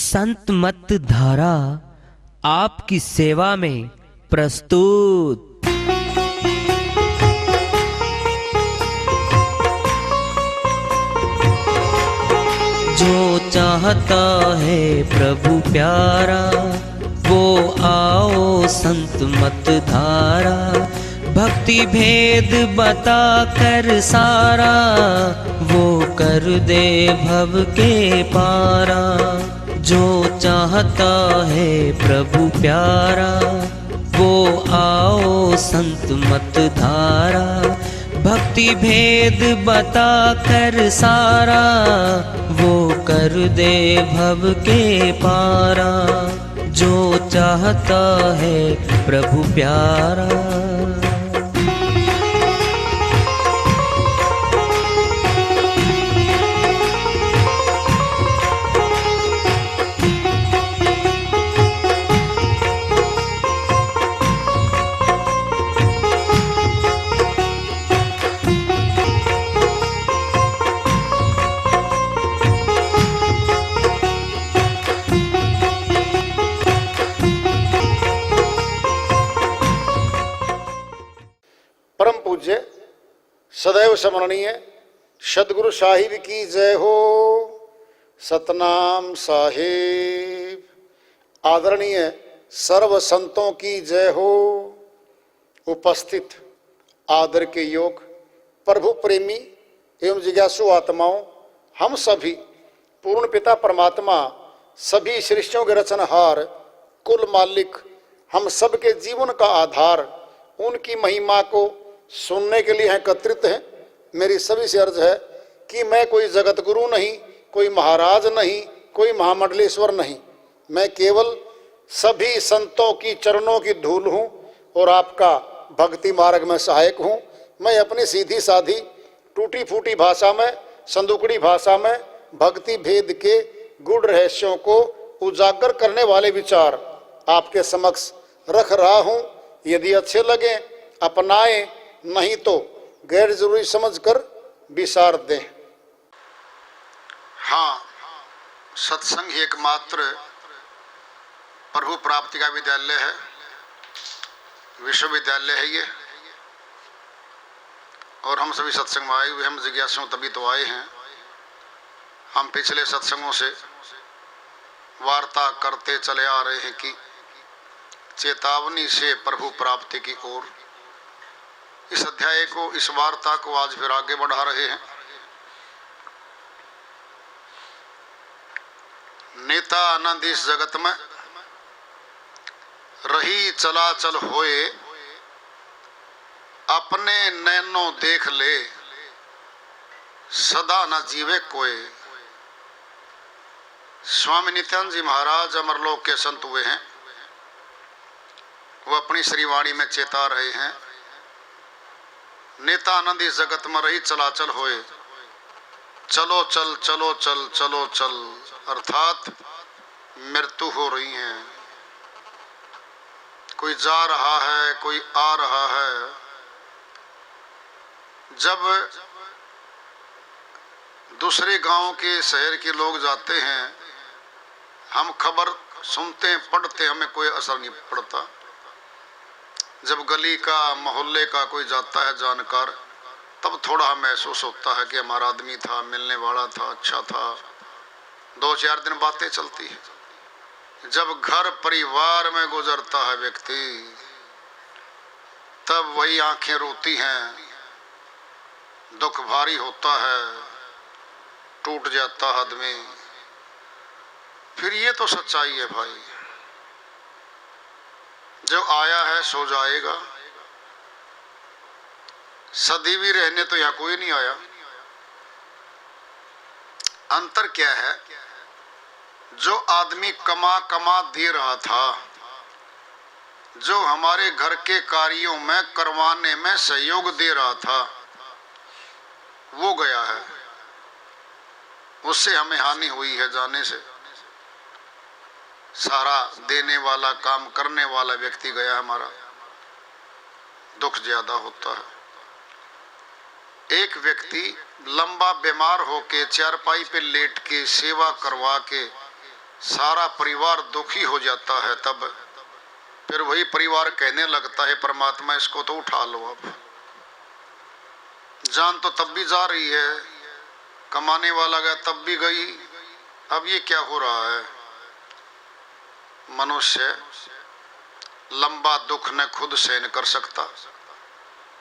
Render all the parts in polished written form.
संत मत धारा आपकी सेवा में प्रस्तुत। जो चाहता है प्रभु प्यारा वो आओ संत मत धारा। भक्ति भेद बता कर सारा वो कर दे भव के पारा। जो चाहता है प्रभु प्यारा वो आओ संत मत धारा। भक्ति भेद बता कर सारा वो कर दे भव के पारा। जो चाहता है प्रभु प्यारा। परम पूज्य सदैव स्मरणीय सदगुरु साहिब की जय हो। सतनाम साहिब। आदरणीय सर्व संतों की जय हो। उपस्थित आदर के योग प्रभु प्रेमी एवं जिज्ञासु आत्माओं, हम सभी पूर्ण पिता परमात्मा सभी सृष्टियों के रचनहार कुल मालिक हम सबके जीवन का आधार उनकी महिमा को सुनने के लिए एकत्रित हैं। मेरी सभी से अर्ज है कि मैं कोई जगत गुरु नहीं, कोई महाराज नहीं, कोई महामंडलेश्वर नहीं। मैं केवल सभी संतों की चरणों की धूल हूँ और आपका भक्ति मार्ग में सहायक हूँ। मैं अपनी सीधी साधी टूटी फूटी भाषा में, संदुकड़ी भाषा में भक्ति भेद के गूढ़ रहस्यों को उजागर करने वाले विचार आपके समक्ष रख रहा हूँ। यदि अच्छे लगे अपनाएं, नहीं तो गैर जरूरी समझकर विसार दें। हाँ, सत्संग एकमात्र प्रभु प्राप्ति का विद्यालय है, विश्वविद्यालय है ये। और हम सभी सत्संग में आए हुए, हम जिज्ञासु तभी तो आए हैं। हम पिछले सत्संगों से वार्ता करते चले आ रहे हैं कि चेतावनी से प्रभु प्राप्ति की ओर। इस अध्याय को, इस वार्ता को आज फिर आगे बढ़ा रहे हैं। नेता आनंद इस जगत में रही चलाचल होए, अपने नैनों देख ले सदा न जीवे कोई। स्वामी नित्यानंद जी महाराज अमरलोक के संत हुए हैं। वो अपनी श्रीवाणी में चेता रहे हैं, नेता आनंद इस जगत में रही चलाचल होए, चलो चल चलो चल चलो चल, अर्थात मृत्यु हो रही है। कोई जा रहा है, कोई आ रहा है। जब दूसरे गांव के शहर के लोग जाते हैं, हम खबर सुनते हैं, पढ़ते, हमें कोई असर नहीं पड़ता। जब गली का, मोहल्ले का कोई जाता है जानकार, तब थोड़ा महसूस होता है कि हमारा आदमी था, मिलने वाला था, अच्छा था। 2-4 दिन बातें चलती है। जब घर परिवार में गुजरता है व्यक्ति, तब वही आंखें रोती हैं, दुख भारी होता है, टूट जाता है आदमी। फिर ये तो सच्चाई है भाई, जो आया है सो जाएगा। सदी भी रहने तो यहाँ कोई नहीं आया। अंतर क्या है? जो आदमी कमा कमा दे रहा था, जो हमारे घर के कार्यों में करवाने में सहयोग दे रहा था, वो गया है। उससे हमें हानि हुई है जाने से। सारा देने वाला, काम करने वाला व्यक्ति गया, हमारा दुख ज्यादा होता है। एक व्यक्ति लंबा बीमार होके चारपाई पे लेट के सेवा करवा के सारा परिवार दुखी हो जाता है, तब फिर वही परिवार कहने लगता है परमात्मा इसको तो उठा लो। अब जान तो तब भी जा रही है, कमाने वाला गया तब भी गई, अब ये क्या हो रहा है। मनुष्य लंबा दुख न खुद सहन कर सकता,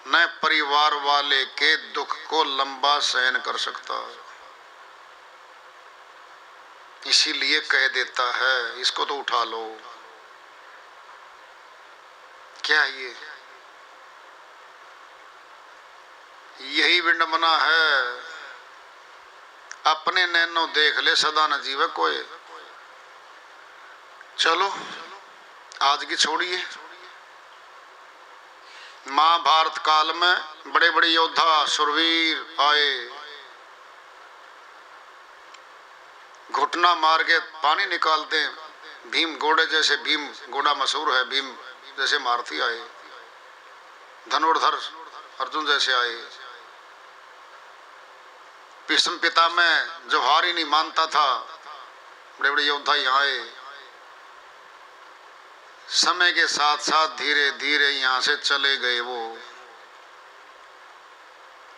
न परिवार वाले के दुख को लंबा सहन कर सकता, इसीलिए कह देता है इसको तो उठा लो। क्या ये यही विडंबना है, अपने नैनो देख ले सदा न जीवे कोई। चलो आज की छोड़िए। महाभारत काल में बड़े बड़े योद्धा सुरवीर आए, घुटना मार के पानी निकालते, भीम घोड़े जैसे, भीम घोड़ा मशहूर है, भीम जैसे मारती आए, धनुर्धर अर्जुन जैसे आए। भीष्म पिता में जो हार ही नहीं मानता था, बड़े बड़े योद्धा यहाँ आए। समय के साथ साथ धीरे धीरे यहाँ से चले गए। वो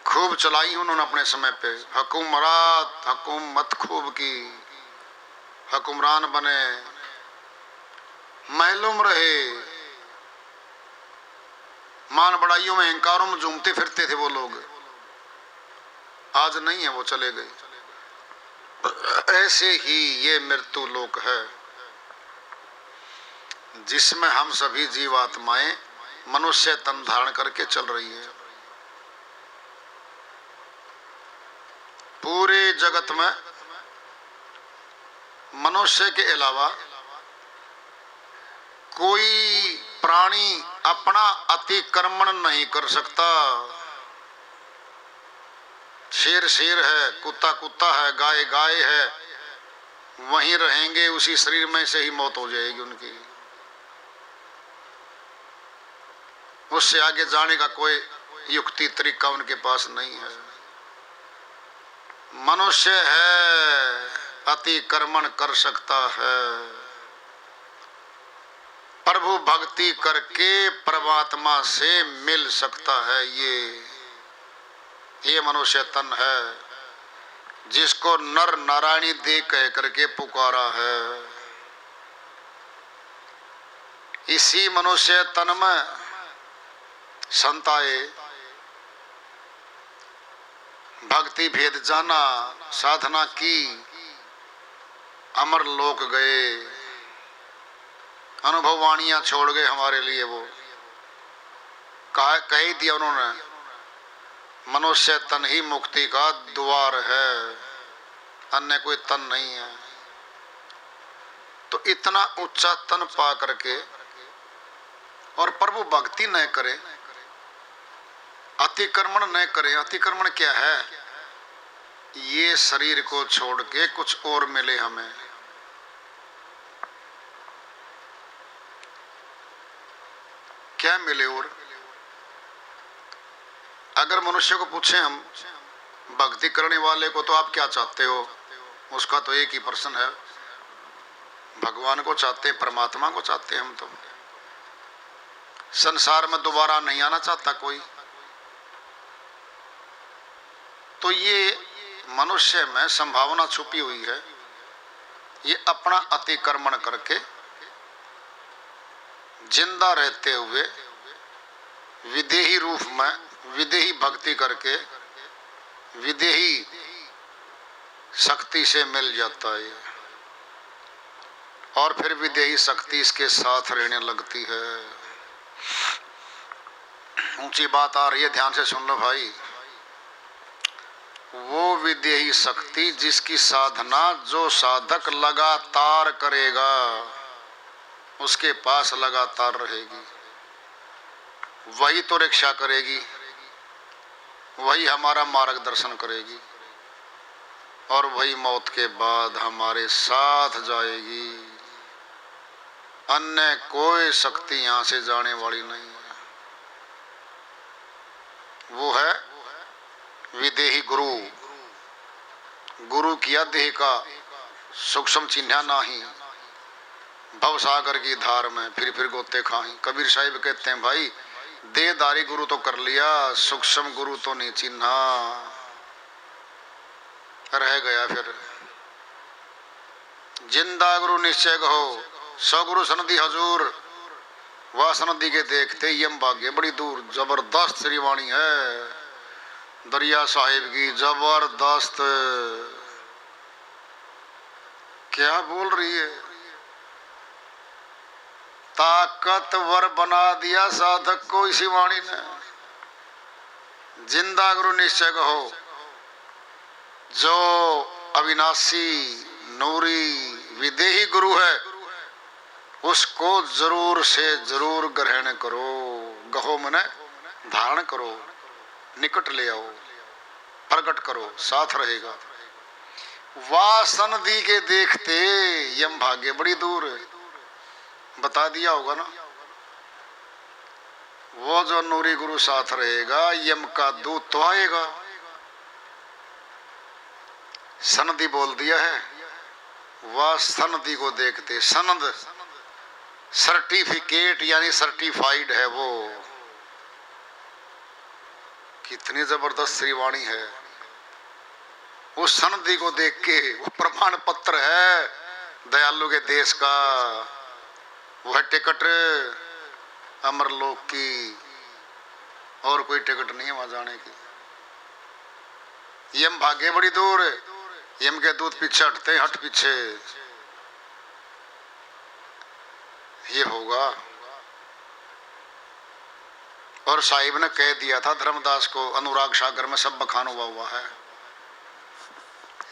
खूब चलाई उन्होंने अपने समय पे हुकूमरात, हुकूमत खूब की, हुक्मरान बने, महलों में रहे, मान बड़ाइयों में अहंकारों में झूमते फिरते थे वो लोग। आज नहीं है, वो चले गए। ऐसे ही ये मृत्यु लोक है जिसमें हम सभी जीवात्माएं मनुष्य तन धारण करके चल रही है। पूरे जगत में मनुष्य के अलावा कोई प्राणी अपना अतिक्रमण नहीं कर सकता। शेर शेर है, कुत्ता कुत्ता है, गाय गाय है, वहीं रहेंगे, उसी शरीर में से ही मौत हो जाएगी उनकी। उससे आगे जाने का कोई युक्ति तरीका उनके पास नहीं है। मनुष्य है, अतिक्रमण कर सकता है, प्रभु भक्ति करके परमात्मा से मिल सकता है। ये मनुष्य तन है जिसको नर नारायणी दे कह करके पुकारा है। इसी मनुष्य तन में संत आए, भक्ति भेद जाना, साधना की, अमर लोक गए, अनुभव वाणियां छोड़ गए हमारे लिए। वो कह ही दिया उन्होंने, मनुष्य तन ही मुक्ति का द्वार है, अन्य कोई तन नहीं है। तो इतना ऊंचा तन पा करके और प्रभु भक्ति न करे, अतिक्रमण न करे। अतिक्रमण क्या है? ये शरीर को छोड़ के कुछ और मिले हमें। क्या मिले? और अगर मनुष्य को पूछे हम, भक्ति करने वाले को, तो आप क्या चाहते हो? उसका तो एक ही प्रश्न है, भगवान को चाहते हैं, परमात्मा को चाहते हैं हम। तो संसार में दोबारा नहीं आना चाहता कोई। तो ये मनुष्य में संभावना छुपी हुई है, ये अपना अतिक्रमण करके जिंदा रहते हुए विदेही रूप में विदेही भक्ति करके विदेही शक्ति से मिल जाता है, और फिर विदेही शक्ति इसके साथ रहने लगती है। ऊंची बात आ रही है, ध्यान से सुन लो भाई। वो विदेही शक्ति जिसकी साधना जो साधक लगातार करेगा, उसके पास लगातार रहेगी, वही तो रक्षा करेगी, वही हमारा मार्गदर्शन करेगी, और वही मौत के बाद हमारे साथ जाएगी। अन्य कोई शक्ति यहां से जाने वाली नहीं है। वो है विदेही गुरु। गुरु किया देह का, सूक्ष्म चिन्हा नाही, भवसागर की धार में फिर गोते खाही। कबीर साहिब कहते हैं भाई देहधारी गुरु तो कर लिया, सूक्ष्म गुरु तो नहीं चिन्हा, रह गया फिर। जिंदा गुरु निश्चय कहो, सौ गुरु सनदी हजूर, वह सनदी के देखते यम भाग्य बड़ी दूर। जबरदस्त श्री वाणी है दरिया साहिब की, जबरदस्त। क्या बोल रही है, ताकतवर बना दिया साधक को इसी वाणी ने। जिंदा गुरु निश्चय कहो, जो अविनाशी नूरी विदेही गुरु है उसको जरूर से जरूर ग्रहण करो। गहो मने धारण करो, निकट ले आओ, प्रकट करो, साथ रहेगा। वासन दी के देखते यम भाग्य बड़ी दूर, बता दिया होगा ना। वो जो नूरी गुरु साथ रहेगा यम का दूत तो आएगा। सनदी बोल दिया है, वह सनदी को देखते, सनद सर्टिफिकेट यानी सर्टिफाइड है वो। कितनी जबरदस्त श्रीवाणी है। उस सनदी को देख के, वो प्रमाण पत्र है दयालु के देश का, वह टिकट अमरलोक की, और कोई टिकट नहीं है वहां जाने की। यम भाग्य बड़ी दूर, यम के दूत पीछे हटते, हट पीछे। ये होगा। और साहिब ने कह दिया था धर्मदास को, अनुराग सागर में सब बखान हुआ है।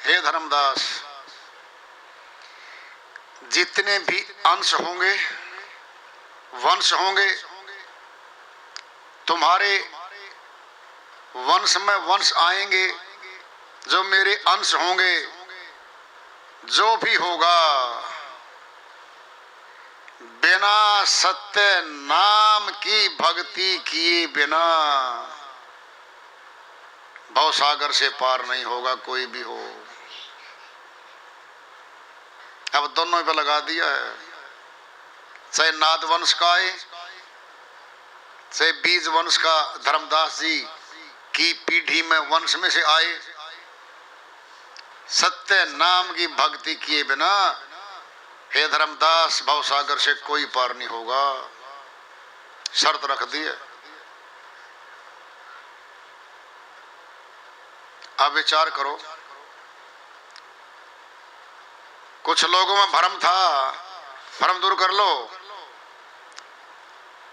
हे धर्मदास, जितने भी अंश होंगे, वंश होंगे, तुम्हारे वंश में वंश आएंगे, जो मेरे अंश होंगे, जो भी होगा, बिना सत्य नाम की भक्ति किए बिना भवसागर से पार नहीं होगा कोई भी हो। अब दोनों पे लगा दिया है, चाहे नाद वंश का आए, चाहे बीज वंश का धर्मदास जी की पीढ़ी में वंश में से आए, सत्य नाम की भक्ति किए बिना हे धर्मदास भवसागर से कोई पार नहीं होगा। शर्त रख दी है। अब विचार करो, कुछ लोगों में भ्रम था, भ्रम दूर कर लो।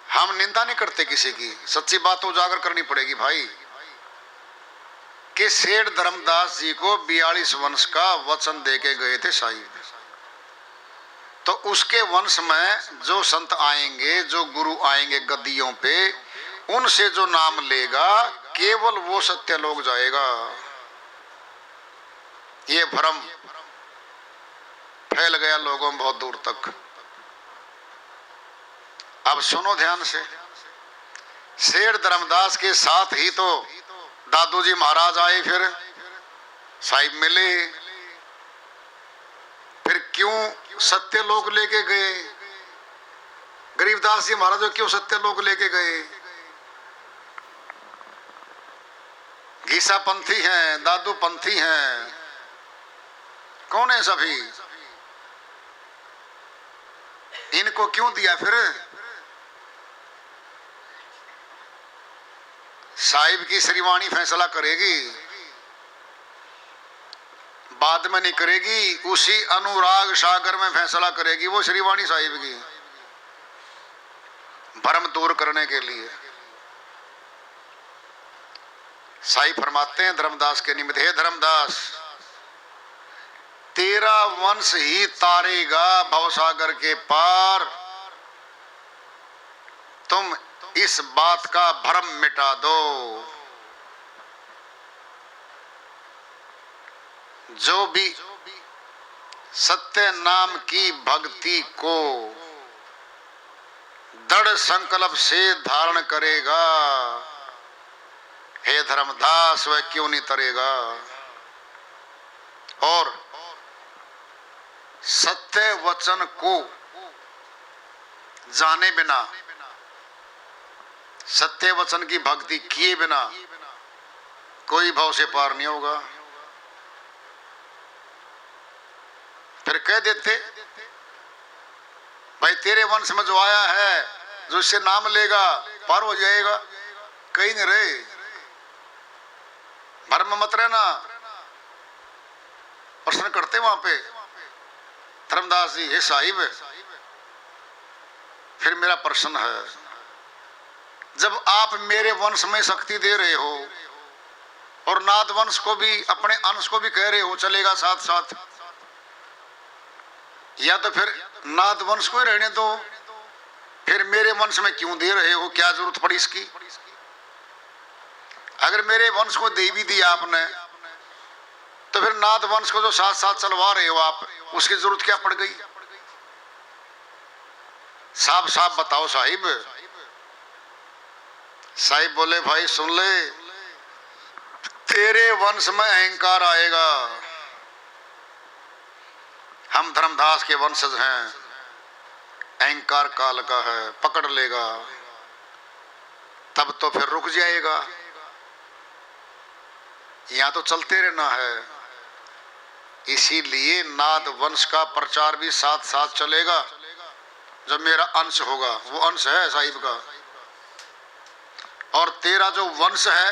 हम निंदा नहीं करते किसी की, सच्ची बात तो उजागर करनी पड़ेगी भाई, कि सेठ धर्मदास जी को 42 वंश का वचन देके गए थे साहिब। तो उसके वंश में जो संत आएंगे, जो गुरु आएंगे गद्दियों पे, उनसे जो नाम लेगा केवल वो सत्य लोग जाएगा। ये भ्रम फैल गया लोगों में बहुत दूर तक। अब सुनो ध्यान से, सेठ धर्मदास के साथ ही तो दादू जी महाराज आए, फिर साहिब मिले, फिर क्यों सत्य लोग लेके गए? गरीबदास जी महाराज क्यों सत्य लोग लेके गए? घीसा पंथी हैं, दादू पंथी हैं, कौन है सभी? इनको क्यों दिया फिर? साहिब की श्रीवाणी फैसला करेगी, बाद में नहीं करेगी, उसी अनुराग सागर में फैसला करेगी वो श्रीवाणी साहिब की, भ्रम दूर करने के लिए। साहिब फरमाते हैं धर्मदास के निमित्त, हे धर्मदास, तेरा वंश ही तारेगा भवसागर के पार, तुम इस बात का भ्रम मिटा दो। जो भी सत्य नाम की भक्ति को दृढ़ संकल्प से धारण करेगा, हे धर्मदास, वह क्यों नहीं तरेगा? और सत्य वचन को जाने बिना, सत्य वचन की भक्ति किए बिना कोई भाव से पार नहीं होगा। फिर कह देते भाई तेरे वंश में जो आया है, जो इससे नाम लेगा पार हो जाएगा। कहीं नहीं रहे, भ्रम मत रहना। प्रश्न करते वहां पे धर्मदास जी, हे साहिब फिर मेरा प्रश्न है, जब आप मेरे वंश में शक्ति दे रहे हो और नाद वंश को भी, अपने अंश को भी कह रहे हो चलेगा साथ साथ, या तो फिर नाद वंश को ही रहने दो, फिर मेरे वंश में क्यों दे रहे हो, क्या जरूरत पड़ी इसकी? अगर मेरे वंश को दे भी दिया आपने, तो फिर नाद वंश को जो साथ साथ चलवा रहे हो आप, उसकी जरूरत क्या पड़ गई? साफ साफ बताओ साहिब। साहिब बोले भाई सुन ले, तेरे वंश में अहंकार आएगा। हम धर्मदास के वंशज हैं, अहंकार काल का है, पकड़ लेगा तब तो फिर रुक जाएगा। यहां तो चलते रहना है। इसीलिए नाद वंश का प्रचार भी साथ साथ चलेगा। जब मेरा अंश होगा, वो अंश है साहिब का, और तेरा जो वंश है,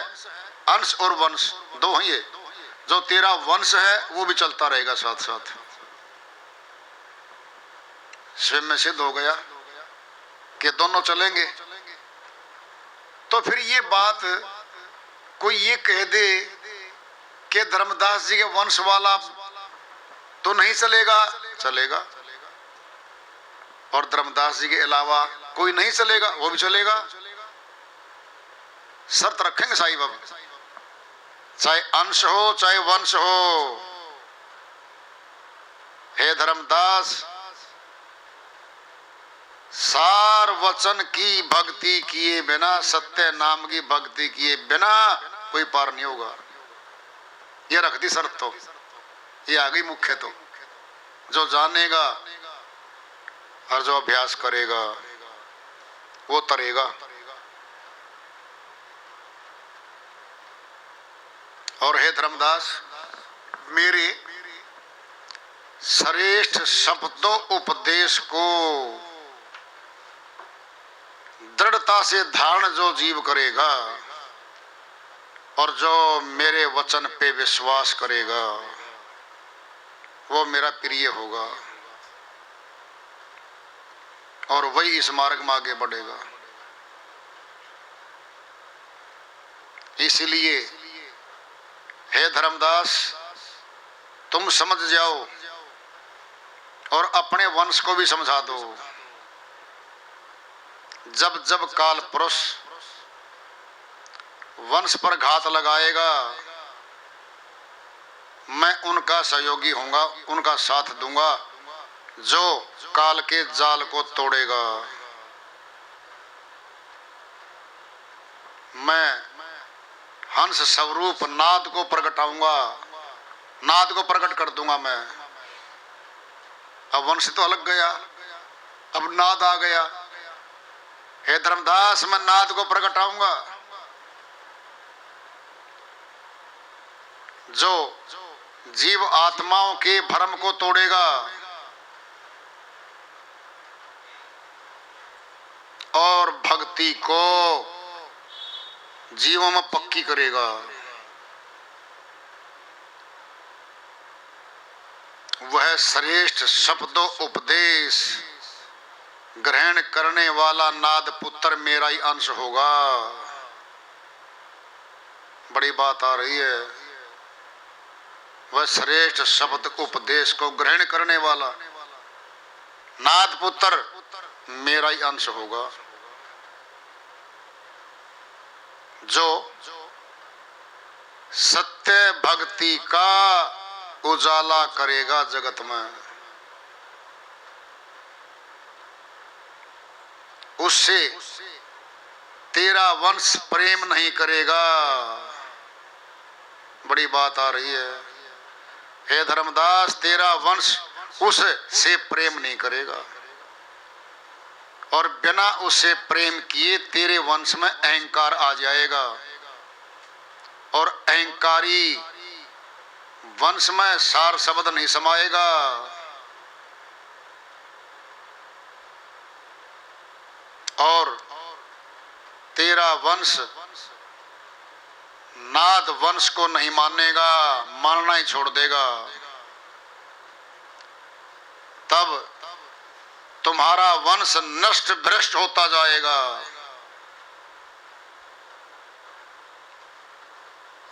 अंश और वंश दो हैं ये, जो तेरा वंश है वो भी चलता रहेगा साथ साथ। स्वयं में सिद्ध हो गया कि दोनों चलेंगे। तो फिर ये बात कोई ये कह दे कि धर्मदास जी के वंश वाला तो नहीं चलेगा, चलेगा, और धर्मदास जी के अलावा कोई नहीं चलेगा, वो भी चलेगा। शर्त रखेंगे साहिब, अब चाहे अंश हो चाहे वंश हो। हे धर्मदास, सार वचन की भक्ति किए बिना, सत्य नाम की भक्ति किए बिना कोई पार नहीं होगा। ये रख दी शर्त, तो ये आ गई मुख्य। तो जो जानेगा और जो अभ्यास करेगा वो तरेगा। और हे धर्मदास, मेरे श्रेष्ठ शब्दों उपदेश को दृढ़ता से धारण जो जीव करेगा और जो मेरे वचन पे विश्वास करेगा, वो मेरा प्रिय होगा और वही इस मार्ग में आगे बढ़ेगा। इसलिए हे धर्मदास, तुम समझ जाओ और अपने वंश को भी समझा दो। जब जब काल पुरुष वंश पर घात लगाएगा, मैं उनका सहयोगी होऊंगा, उनका साथ दूंगा, जो काल के जाल को तोड़ेगा। मैं हंस स्वरूप नाद को प्रगटाऊंगा, नाद को प्रकट कर दूंगा मैं। अब वंश तो अलग गया, अब नाद आ गया। हे धर्मदास, मैं नाद को प्रगटाऊंगा, जो जीव आत्माओं के भ्रम को तोड़ेगा और भक्ति को जीवों में पक्की करेगा। वह श्रेष्ठ शब्दों उपदेश ग्रहण करने वाला नाद पुत्र मेरा ही अंश होगा। बड़ी बात आ रही है। वह श्रेष्ठ शब्द उपदेश को ग्रहण करने वाला नाद पुत्र मेरा ही अंश होगा, जो सत्य भक्ति का उजाला करेगा जगत में। उससे तेरा वंश प्रेम नहीं करेगा। बड़ी बात आ रही है। हे धर्मदास, तेरा वंश उससे प्रेम नहीं करेगा और बिना उससे प्रेम किए तेरे वंश में अहंकार आ जाएगा और अहंकारी वंश में सार शब्द नहीं समाएगा। और तेरा वंश नाद वंश को नहीं मानेगा, मानना ही छोड़ देगा। तब तुम्हारा वंश नष्ट भ्रष्ट होता जाएगा।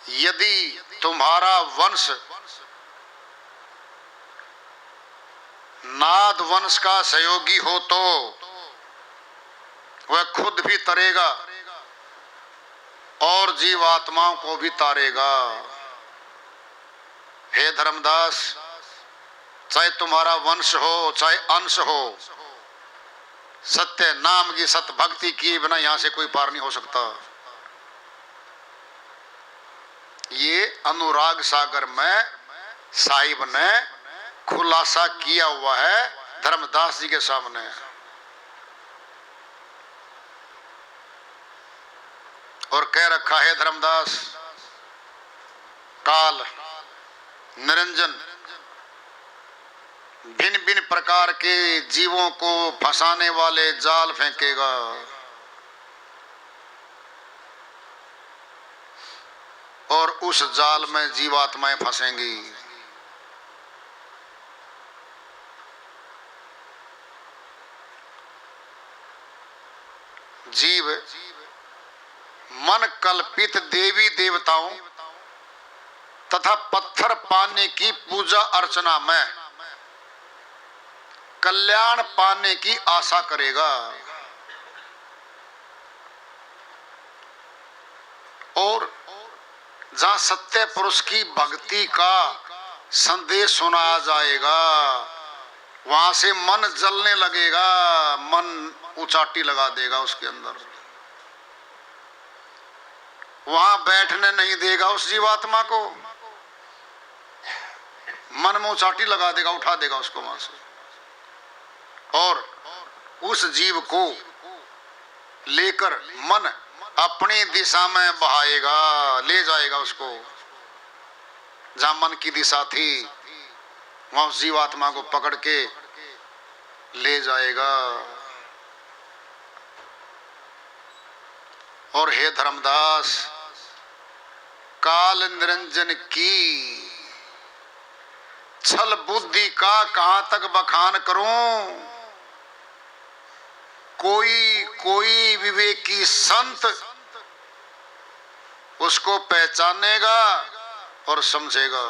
यदि तुम्हारा वंश नाद वंश का सहयोगी हो तो वह खुद भी तरेगा और जीवात्माओं को भी तारेगा। हे धर्मदास, चाहे तुम्हारा वंश हो चाहे अंश हो, सत्य नाम की सत्य भक्ति किए बिना यहां से कोई पार नहीं हो सकता। ये अनुराग सागर में साहिब ने खुलासा किया हुआ है धर्मदास जी के सामने। और कह रखा है धर्मदास, काल निरंजन भिन्न भिन्न प्रकार के जीवों को फंसाने वाले जाल फेंकेगा। और उस जाल में जीवात्माएं फंसेंगी। जीव मन कल्पित देवी देवताओं तथा पत्थर पाने की पूजा अर्चना में कल्याण पाने की आशा करेगा और जहां सत्य पुरुष की भक्ति का संदेश सुना जाएगा वहां से मन जलने लगेगा, मन उचाटी लगा देगा उसके अंदर, वहां बैठने नहीं देगा उस जीवात्मा को, मन में उचाटी लगा देगा, उठा देगा उसको वहां से और उस जीव को लेकर मन अपनी दिशा में बहाएगा, ले जाएगा उसको जहां मन की दिशा थी वहां उस जीवात्मा को पकड़ के ले जाएगा। और हे धर्मदास, काल निरंजन की छल बुद्धि का कहां तक बखान करूं। कोई विवेकी संत उसको पहचानेगा और समझेगा।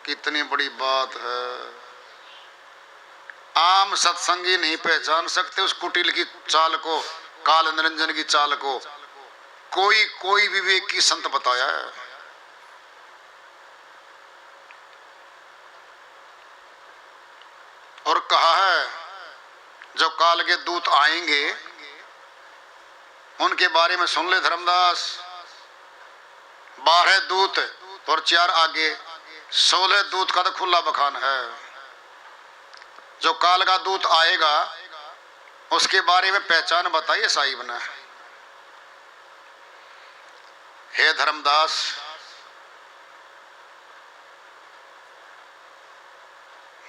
कितनी बड़ी बात है। आम सत्संगी नहीं पहचान सकते उस कुटिल की चाल को, काल निरंजन की चाल को। कोई विवेकी संत बताया है। और कहा है जो काल के दूत आएंगे उनके बारे में सुन ले धर्मदास। 12 दूत और 4 आगे, 16 दूत का तो खुला बखान है। जो काल का दूत आएगा उसके बारे में पहचान बताइए साहिब ने। हे धर्मदास,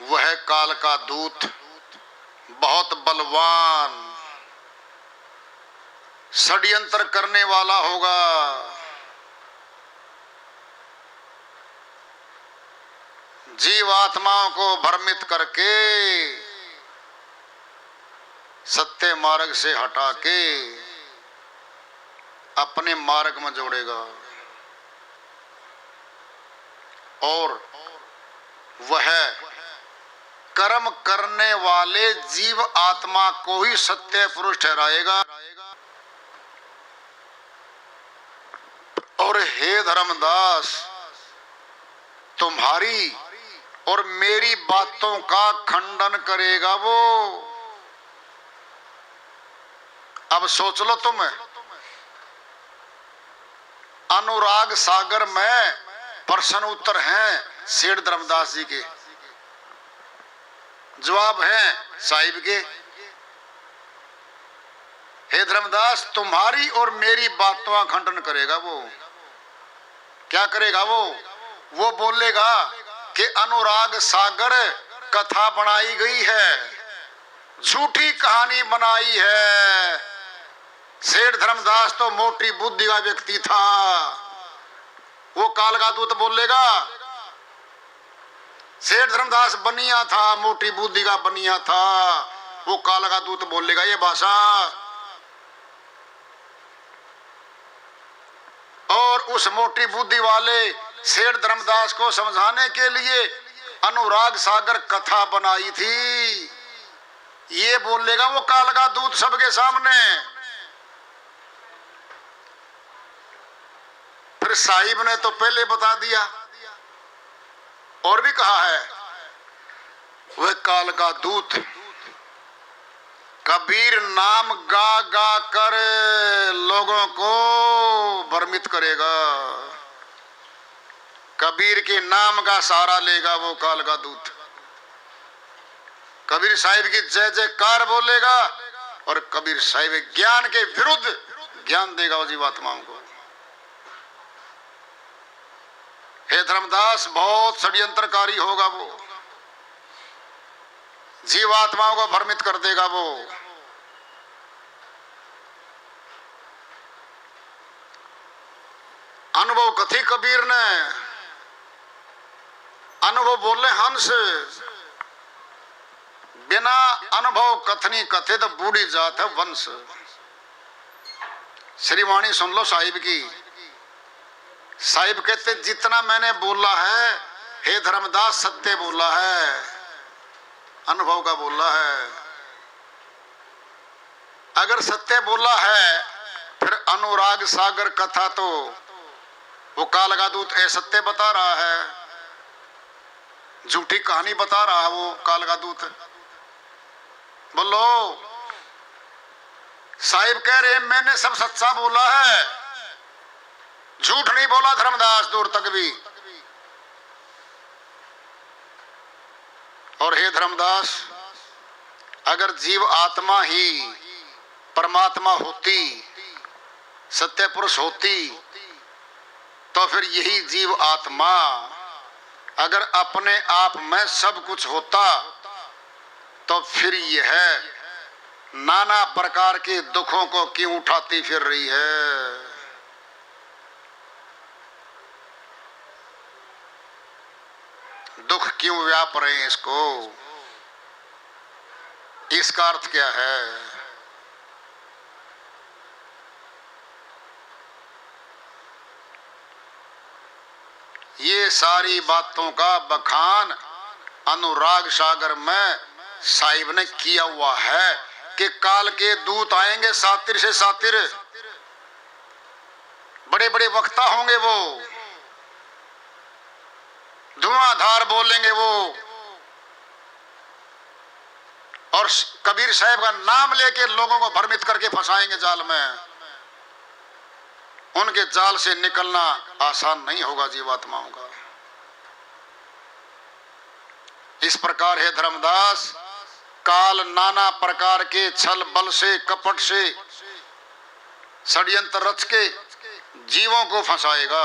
वह काल का दूत बहुत बलवान षड्यंत्र करने वाला होगा। जीवात्माओं को भ्रमित करके सत्य मार्ग से हटा के अपने मार्ग में जोड़ेगा और वह कर्म करने वाले जीव आत्मा को ही सत्य पुरुष ठहराएगा। और हे धर्मदास, तुम्हारी और मेरी बातों का खंडन करेगा वो। अब सोच लो तुम, अनुराग सागर में प्रश्न उत्तर हैं सेठ धर्मदास जी के, जवाब हैं साहिब के। हे धर्मदास, तुम्हारी और मेरी बातों का खंडन करेगा वो। क्या करेगा वो बोलेगा कि अनुराग सागर कथा बनाई गई है, झूठी कहानी बनाई है। सेठ धर्मदास तो मोटी बुद्धि का व्यक्ति था, वो काल का दूत बोलेगा। सेठ धर्मदास बनिया था, मोटी बुद्धि का बनिया था, वो काल का दूत बोलेगा ये भाषा। और उस मोटी बुद्धि वाले सेठ धर्मदास को समझाने के लिए अनुराग सागर कथा बनाई थी, ये बोलेगा वो काल का दूत सबके सामने। फिर साहिब ने तो पहले बता दिया और भी कहा है, वह काल का दूत कबीर नाम गा गा कर लोगों को भ्रमित करेगा। कबीर के नाम का सहारा लेगा वो काल का दूत, कबीर साहिब की जय जयकार बोलेगा और कबीर साहिब ज्ञान के विरुद्ध ज्ञान देगा वो जीवात्माओं को। हे धर्मदास, बहुत षड्यंत्रकारी होगा वो, जीवात्माओं को भ्रमित कर देगा वो। अनुभव कथी कबीर ने, अनुभव बोले हंस, बिना अनुभव कथनी कथित बूढ़ी जात है वंश। श्रीवाणी सुन लो साहिब की। साहिब कहते जितना मैंने बोला है हे धर्मदास सत्य बोला है, अनुभव का बोला है। अगर सत्य बोला है फिर अनुराग सागर कथा तो वो काल का दूत असत्य बता रहा है, झूठी कहानी बता रहा है वो काल का दूत। बोलो, साहिब कह रहे मैंने सब सच्चा बोला है, झूठ नहीं बोला धर्मदास दूर तक भी। और हे धर्मदास, अगर जीव आत्मा ही परमात्मा होती, सत्य पुरुष होती, तो फिर यही जीव आत्मा अगर अपने आप में सब कुछ होता तो फिर यह नाना प्रकार के दुखों को क्यों उठाती फिर रही है। दुख क्यों व्याप रहे हैं इसको, इसका अर्थ क्या है। ये सारी बातों का बखान अनुराग सागर में साहिब ने किया हुआ है कि काल के दूत आएंगे सातिर से सातिर, बड़े बड़े वक्ता होंगे वो, धुआंधार बोलेंगे वो, और कबीर साहब का नाम लेके लोगों को भ्रमित करके फंसाएंगे जाल में। उनके जाल से निकलना आसान नहीं होगा जीवात्माओं का। इस प्रकार है धर्मदास, काल नाना प्रकार के छल बल से कपट से षड्यंत्र रच के जीवों को फंसाएगा।